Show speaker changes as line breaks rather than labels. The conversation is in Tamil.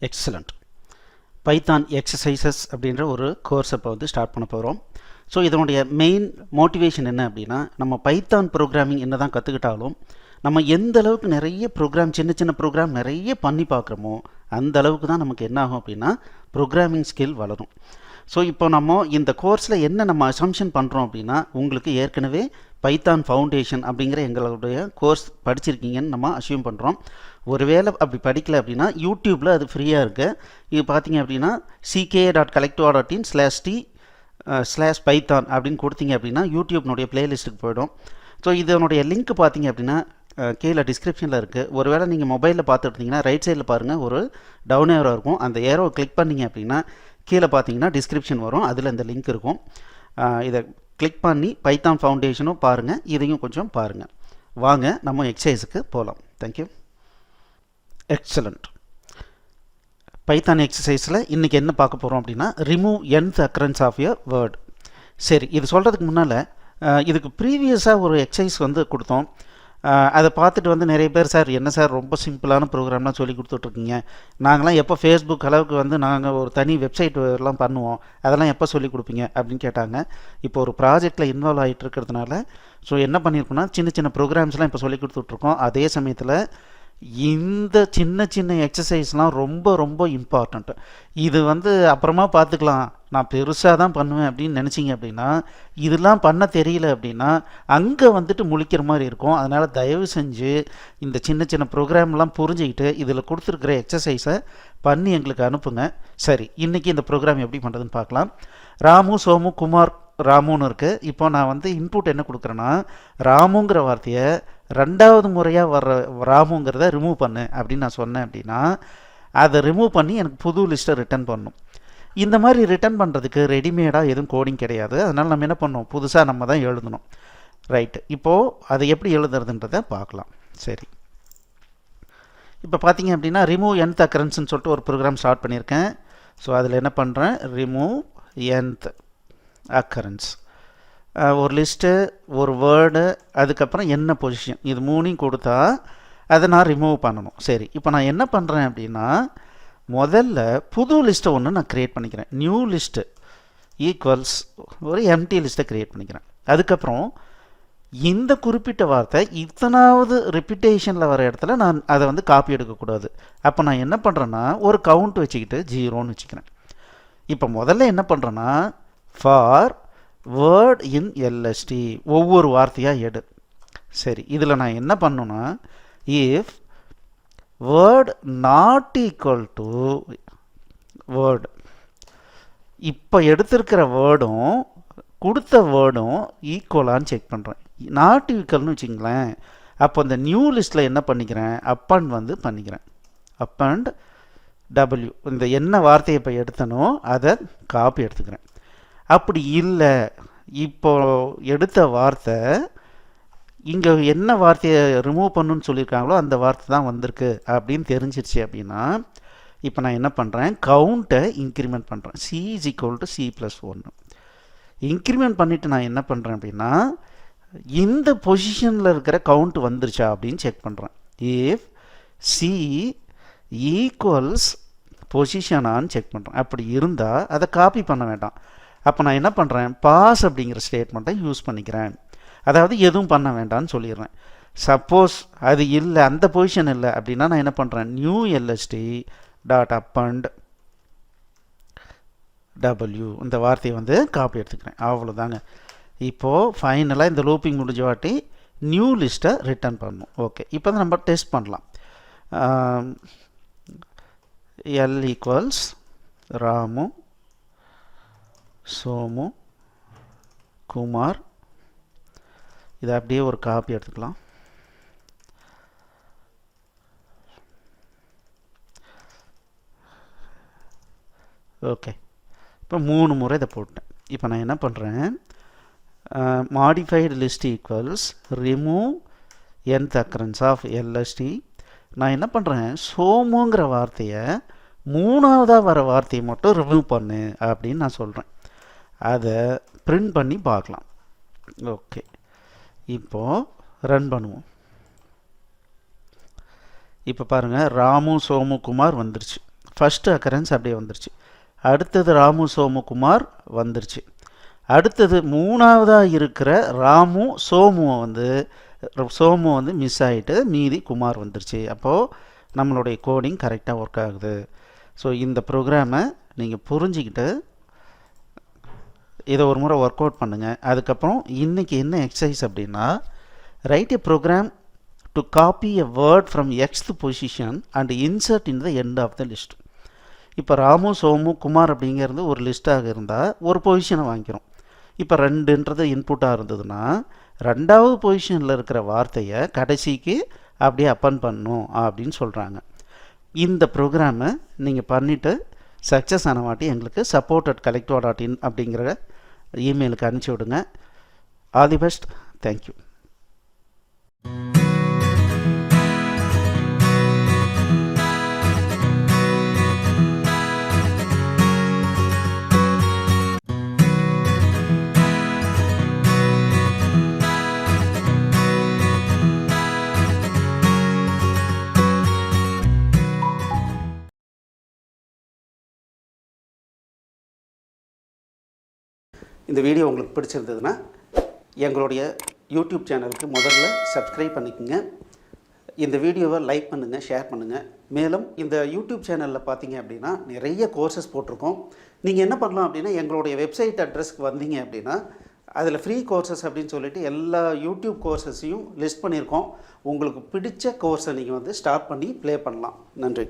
எக்ஸலண்ட். பைத்தான் எக்ஸசைசஸ் அப்படின்ற ஒரு கோர்ஸ் இப்போ ஸ்டார்ட் பண்ண போகிறோம். ஸோ இதனுடைய மெயின் மோட்டிவேஷன் என்ன அப்படின்னா, நம்ம பைத்தான் ப்ரோக்ராமிங் என்ன தான் கற்றுக்கிட்டாலும் நம்ம எந்த அளவுக்கு நிறைய ப்ரோக்ராம் சின்ன சின்ன ப்ரோக்ராம் நிறைய பண்ணி பார்க்குறோமோ அந்த அளவுக்கு தான் நமக்கு என்ன ஆகும் அப்படின்னா ப்ரோக்ராமிங் ஸ்கில் வளரும். ஸோ இப்போ நம்ம இந்த கோர்ஸில் என்ன நம்ம அசம்ஷன் பண்ணுறோம் அப்படின்னா, உங்களுக்கு ஏற்கனவே பைத்தான் ஃபவுண்டேஷன் அப்படிங்கிற எங்களுடைய கோர்ஸ் படிச்சிருக்கீங்கன்னு நம்ம அசியூம் பண்ணுறோம். ஒருவேளை அப்படி படிக்கல அப்படின்னா யூடியூப்பில் அது ஃப்ரீயாக இருக்குது. இது பார்த்தீங்க அப்படின்னா ck.collectiva.in/t/python அப்படின்னு கொடுத்தீங்க அப்படின்னா யூடியூப்னுடைய பிளேலிஸ்ட்டுக்கு போய்டும். ஸோ இதனுடைய லிங்க் பார்த்தீங்க அப்படின்னா கீழே டிஸ்கிரிப்ஷனில் இருக்குது. ஒருவேளை நீங்கள் மொபைலில் பார்த்துட்டு இருந்தீங்கன்னா ரைட் சைடில் பாருங்கள், ஒரு டவுன் ஏரோ இருக்கும். அந்த ஏரோவை கிளிக் பண்ணிங்க அப்படின்னா கீழே பார்த்தீங்கன்னா டிஸ்கிரிப்ஷன் வரும், அதில் இந்த லிங்க் இருக்கும். இதை கிளிக் பண்ணி பைத்தான் ஃபவுண்டேஷனும் பாருங்கள், இதையும் கொஞ்சம் பாருங்கள். வாங்க நம்ம எக்ஸசைஸுக்கு போகலாம். தேங்க்யூ. எக்ஸலண்ட். பைத்தான் எக்ஸசைஸில் இன்றைக்கி என்ன பார்க்க போகிறோம் அப்படின்னா, remove nth occurrence of a word. சரி, இது சொல்கிறதுக்கு முன்னால் இதுக்கு ப்ரீவியஸாக ஒரு எக்ஸசைஸ் கொடுத்தோம். அதை பார்த்துட்டு நிறைய பேர், சார் என்ன சார் ரொம்ப சிம்பிளான ப்ரோக்ராம்லாம் சொல்லி கொடுத்துட்ருக்கீங்க, நாங்களாம் எப்போ ஃபேஸ்புக் அளவுக்கு நாங்கள் ஒரு தனி வெப்சைட் எல்லாம் பண்ணுவோம், அதெல்லாம் எப்போ சொல்லி கொடுப்பீங்க அப்படின்னு கேட்டாங்க. இப்போ ஒரு ப்ராஜெக்டில் இன்வால்வ் ஆகிட்டு இருக்கிறதுனால ஸோ என்ன பண்ணியிருக்கோன்னா சின்ன சின்ன ப்ரோக்ராம்ஸ்லாம் இப்போ சொல்லி கொடுத்துட்ருக்கோம். அதே சமயத்தில் இந்த சின்ன சின்ன எக்ஸசைஸ்லாம் ரொம்ப ரொம்ப இம்பார்ட்டண்ட். இது அப்புறமா பார்த்துக்கலாம், நான் பெருசாக தான் பண்ணுவேன் அப்படின்னு நினச்சிங்க அப்படின்னா, இதெல்லாம் பண்ண தெரியல அப்படின்னா அங்கே முழிக்கிற மாதிரி இருக்கும். அதனால் தயவு செஞ்சு இந்த சின்ன சின்ன ப்ரோக்ராம்லாம் புரிஞ்சுக்கிட்டு இதில் கொடுத்துருக்குற எக்ஸசைஸை பண்ணி எங்களுக்கு அனுப்புங்க. சரி, இன்றைக்கி இந்த ப்ரோக்ராம் எப்படி பண்ணுறதுன்னு பார்க்கலாம். ராமு, சோமு, குமார், ராமுன்னு இருக்குது. இப்போ நான் இன்புட் என்ன கொடுக்குறேன்னா, ராமுங்கிற வார்த்தையை ரெண்டாவது முறையாக வர்ற ராமுங்கிறத ரிமூவ் பண்ணு அப்படின்னு நான் சொன்னேன் அப்படின்னா அதை ரிமூவ் பண்ணி எனக்கு புது லிஸ்ட்டை ரிட்டர்ன் பண்ணணும். இந்த மாதிரி ரிட்டர்ன் பண்ணுறதுக்கு ரெடிமேடாக எதுவும் கோடிங் கிடையாது. அதனால் நம்ம என்ன பண்ணோம், புதுசாக நம்ம தான் எழுதணும். ரைட்டு, இப்போது அதை எப்படி எழுதுறதுன்றதை பார்க்கலாம். சரி, இப்போ பார்த்தீங்க அப்படின்னா ரிமூவ் nth occurrenceன்னு சொல்லிட்டு ஒரு ப்ரோக்ராம் ஸ்டார்ட் பண்ணியிருக்கேன். ஸோ அதில் என்ன பண்ணுறேன், ரிமூவ் nth occurrence, ஒரு லிஸ்ட்டு, ஒரு வேர்டு, அதுக்கப்புறம் என்ன பொசிஷன், இது மூணையும் கொடுத்தா அதை நான் ரிமூவ் பண்ணணும். சரி, இப்போ நான் என்ன பண்ணுறேன் அப்படின்னா, முதல்ல புது லிஸ்ட்டை ஒன்று நான் க்ரியேட் பண்ணிக்கிறேன். நியூ லிஸ்ட்டு ஈக்குவல்ஸ் ஒரு எம்டி லிஸ்ட்டை க்ரியேட் பண்ணிக்கிறேன். அதுக்கப்புறம் இந்த குறிப்பிட்ட வார்த்தை இத்தனாவது ரிப்பீட்டேஷனில் வர இடத்துல நான் அதை காப்பி எடுக்கக்கூடாது. அப்போ நான் என்ன பண்ணுறேன்னா ஒரு கவுண்ட் வச்சுக்கிட்டு 0ன்னு வச்சுக்கிறேன். இப்போ முதல்ல என்ன பண்ணுறேன்னா, ஃபார் வேர்ட் இன் LST ஒவ்வொரு வார்த்தையாக எடு. சரி, இதில் நான் என்ன பண்ணணுன்னா, if word not equal to word, இப்போ எடுத்திருக்கிற வேர்டும் கொடுத்த வேர்டும் ஈக்குவலான்னு செக் பண்ணுறேன். நாட் ஈக்குவல்னு வச்சுங்களேன், அப்போ இந்த நியூ லிஸ்ட்டில் என்ன பண்ணிக்கிறேன், அப்பண்ட் பண்ணிக்கிறேன். அப்பண்ட் W, இந்த என்ன வார்த்தையை இப்போ எடுத்தனோ அதை காப்பி எடுத்துக்கிறேன். அப்படி இல்லை, இப்போ எடுத்த வார்த்தை இங்கே என்ன வார்த்தையை ரிமூவ் பண்ணுன்னு சொல்லியிருக்காங்களோ அந்த வார்த்தை தான் வந்திருக்கு அப்படின்னு தெரிஞ்சிருச்சு அப்படின்னா, இப்போ நான் என்ன பண்ணுறேன், கவுண்ட்டை இன்க்ரிமெண்ட் பண்ணுறேன். C = C+1 இன்க்ரிமெண்ட் பண்ணிவிட்டு நான் என்ன பண்ணுறேன் அப்படின்னா, இந்த பொசிஷனில் இருக்கிற கவுண்ட் வந்துருச்சா அப்படின்னு செக் பண்ணுறேன். இஃப் C ஈக்குவல்ஸ் பொசிஷனான்னு செக் பண்ணுறேன். அப்படி இருந்தால் அதை காப்பி பண்ண வேண்டாம். அப்போ நான் என்ன பண்ணுறேன், பாஸ் அப்படிங்கிற ஸ்டேட்மெண்ட்டை யூஸ் பண்ணிக்கிறேன். அதாவது எதுவும் பண்ண வேண்டாம்னு சொல்லிடுறேன். சப்போஸ் அது இல்லை, அந்த பொசிஷன் இல்லை அப்படின்னா நான் என்ன பண்ணுறேன், new LST dot append W இந்த வார்த்தையை காப்பி எடுத்துக்கிறேன். அவ்வளோதாங்க. இப்போது ஃபைனலாக இந்த லூப்பிங் முடிஞ்ச வாட்டி நியூ லிஸ்ட்டை ரிட்டர்ன் பண்ணணும். ஓகே, இப்போ நம்ம டெஸ்ட் பண்ணலாம். L = ராமு, சோமு, குமார், இதை அப்படியே ஒரு காப்பி எடுத்துக்கலாம். ஓகே, இப்போ 3 முறை இதை போட்டேன். இப்போ நான் என்ன பண்ணுறேன், modified list equals remove nth occurrence of LST. நான் என்ன பண்ணுறேன், சோமுங்கிற வார்த்தையை மூணாவதாக வர வார்த்தையை மட்டும் ரிமூவ் பண்ணு அப்படின்னு நான் சொல்கிறேன். அதை பிரிண்ட் பண்ணி பார்க்கலாம். ஓகே, இப்போது ரன் பண்ணுவோம். இப்போ பாருங்கள், ராமு, சோமு, குமார் வந்துருச்சு. ஃபஸ்ட்டு அக்கரன்ஸ் அப்படியே வந்துருச்சு. அடுத்தது ராமு சோமு குமார் வந்துருச்சு. அடுத்தது மூணாவதாக இருக்கிற ராமு சோமுவை வந்து மிஸ் ஆகிட்டு மீதி குமார் வந்துருச்சு. அப்போது நம்மளுடைய கோடிங் கரெக்டாக ஒர்க் ஆகுது. ஸோ இந்த ப்ரோக்ராமை நீங்கள் புரிஞ்சிக்கிட்டு இதை ஒரு முறை ஒர்க் அவுட் பண்ணுங்கள். அதுக்கப்புறம் இன்றைக்கி என்ன எக்ஸசைஸ் அப்படின்னா, write a program to copy a word from xth position and insert in the end of the list. இப்போ ராமு சோமு குமார் அப்படிங்கிறது ஒரு லிஸ்ட்டாக இருந்தால் ஒரு பொசிஷனை வாங்கிக்கிறோம். இப்போ 2ன்றது இன்புட்டாக இருந்ததுன்னா 2வது பொசிஷனில் இருக்கிற வார்த்தையை கடைசிக்கு அப்படியே அப்பன் பண்ணணும் அப்படின்னு சொல்கிறாங்க. இந்த ப்ரோக்ராமை நீங்கள் பண்ணிவிட்டு சக்ஸஸ் ஆன வாட்டி எங்களுக்கு support@collectiva.in அப்படிங்கிற இமெயிலுக்கு அனுப்பிச்சி விடுங்க. All the best. தேங்க்யூ. இந்த வீடியோ உங்களுக்கு பிடிச்சிருந்ததுன்னா எங்களுடைய யூடியூப் சேனலுக்கு முதல்ல சப்ஸ்கிரைப் பண்ணிக்கோங்க. இந்த வீடியோவை லைக் பண்ணுங்கள், ஷேர் பண்ணுங்கள். மேலும் இந்த யூடியூப் சேனலில் பார்த்தீங்க அப்படின்னா நிறைய கோர்சஸ் போட்டிருக்கோம். நீங்கள் என்ன பண்ணலாம் அப்படின்னா, எங்களுடைய வெப்சைட் அட்ரஸ்க்கு வந்தீங்க அப்படின்னா அதில் ஃப்ரீ கோர்சஸ் அப்படின்னு சொல்லிட்டு எல்லா யூடியூப் கோர்சஸையும் லிஸ்ட் பண்ணியிருக்கோம். உங்களுக்கு பிடிச்ச கோர்ஸை நீங்கள் வந்து ஸ்டார்ட் பண்ணி ப்ளே பண்ணலாம். நன்றி.